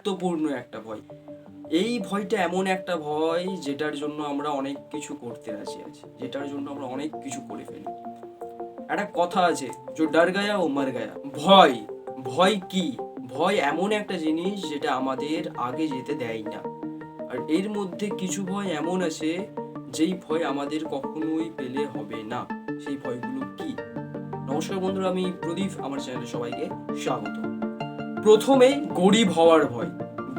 গুরুত্বপূর্ণ একটা ভয়। এই ভয়টা এমন একটা ভয় যেটার জন্য আমরা অনেক কিছু করতে রাজি আছি, যেটার জন্য আমরা অনেক কিছু করে ফেলি। একটা কথা আছে, যে ডর গায়া ও মর গায়া। ভয়, ভয় কি? ভয় এমন একটা জিনিস যেটা আমাদের আগে যেতে দেয় না। আর এর মধ্যে কিছু ভয় এমন আছে যেই ভয় আমাদের কখনোই পেলে হবে না। সেই ভয়গুলো কি? নমস্কার বন্ধুরা, আমি প্রদীপ, আমার চ্যানেলে সবাইকে স্বাগত। প্রথমে গরিব হওয়ার ভয়।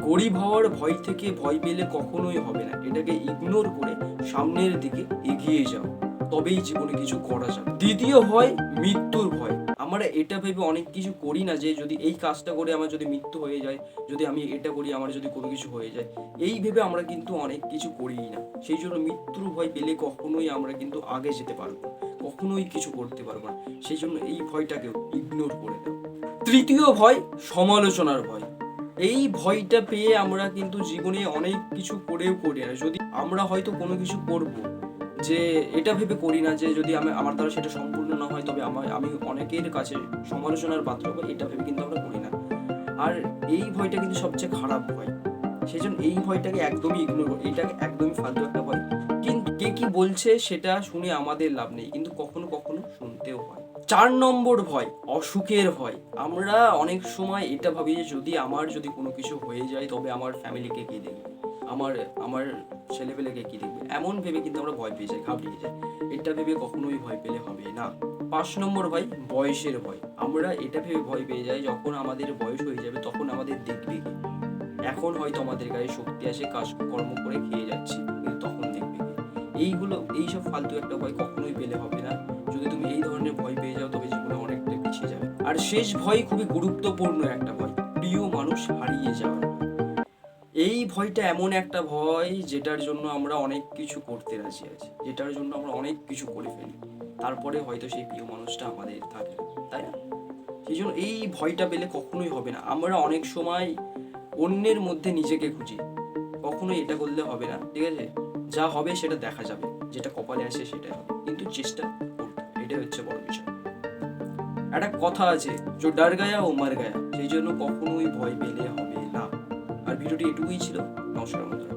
গরিব হওয়ার ভয় থেকে ভয় পেলে কখনোই হবে না, এটাকে ইগনোর করে সামনের দিকে এগিয়ে যাও, তবেই জীবনে কিছু করা যাবে। দ্বিতীয় ভয় মৃত্যুর ভয়। আমরা এটা ভেবে অনেক কিছু করি না যে যদি এই কাজটা করে আমার যদি মৃত্যু হয়ে যায়, যদি আমি এটা করি আমার যদি কোনো কিছু হয়ে যায়, এই ভেবে আমরা কিন্তু অনেক কিছু করিই না। সেই জন্য মৃত্যুর ভয় পেলে কখনোই আমরা কিন্তু আগে যেতে পারবো না, কখনোই কিছু করতে পারবো না। সেই জন্য এই ভয়টাকেও ইগনোর করে দাও। তৃতীয় ভয় সমালোচনার ভয়। এই ভয়টা পেয়ে আমরা কিন্তু জীবনে অনেক কিছু করেও করি না। যদি আমরা হয়তো কোনো কিছু করব, যে এটা ভেবে করি না যে যদি আমার দ্বারা সেটা সম্পূর্ণ না হয় তবে আমি অনেকের কাছে সমালোচনার পাত্র হবো, এটা ভেবে কিন্তু আমরা করি না। আর এই ভয়টা কিন্তু সবচেয়ে খারাপ ভয়। সেই জন্য এই ভয়টাকে একদমই ইগনোর করি, এটাকে একদমই ফালতু একটা ভয়। কিন্তু কে কি বলছে সেটা শুনে আমাদের লাভ নেই, কিন্তু কখনো কখনো শুনতেও হয়। 4 নম্বর ভয় অসুখের ভয়। আমরা অনেক সময় এটা ভাবি যে যদি কোনো কিছু হয়ে যায় তবে আমার ফ্যামিলিকে কে দেখবে, আমার আমার ছেলেপেলেকে কি দেখবে, এমন ভেবে কিন্তু আমরা ভয় পেয়ে যাই, ঘাবড়িয়ে যাই। এটা ভেবে কখনোই ভয় পেলে হবে না। 5 নম্বর ভয় বয়সের ভয়। আমরা এটা ভেবে ভয় পেয়ে যাই যখন আমাদের বয়স হয়ে যাবে তখন আমাদের দেখবে কে। এখন হয়তো আমাদের গায়ে শক্তি আসে, কাজকর্ম করে খেয়ে যাচ্ছি, কিন্তু তখন দেখবে কে। এইসব ফালতু একটা ভয় কখনোই পেলে হবে না। যদি তুমি এই ধরনের ভয় পেয়ে যাও তবে জীবনে অনেকটা পিছিয়ে যাবে। আর শেষ ভয় খুবই গুরুত্বপূর্ণ একটা ভয়, প্রিয় মানুষ হারিয়ে যাওয়ার ভয়। এই ভয়টা এমন একটা ভয় যেটার জন্য আমরা অনেক কিছু করতে রাজি আছি, যেটার জন্য আমরা অনেক কিছু করে ফেলি, তারপরে হয়তো সেই প্রিয় মানুষটা আমাদের থাকে না, তাই না? সেই জন্য এই ভয়টা পেলে কখনোই হবে না। আমরা অনেক সময় অন্যের মধ্যে নিজেকে খুঁজি, কখনোই এটা করলে হবে না, ঠিক আছে? যা হবে সেটা দেখা যাবে, যেটা কপালে আসে সেটাই হবে, কিন্তু চেষ্টা করতে হবে, এটাই হচ্ছে বড় বিষয়। একটা কথা আছে, যে ডর গায়া ও মর গায়া। সেই জন্য কখনোই ভয় পেলে হবে না। আর ভিডিওটি এটুকুই ছিল। নমস্কার বন্ধুরা।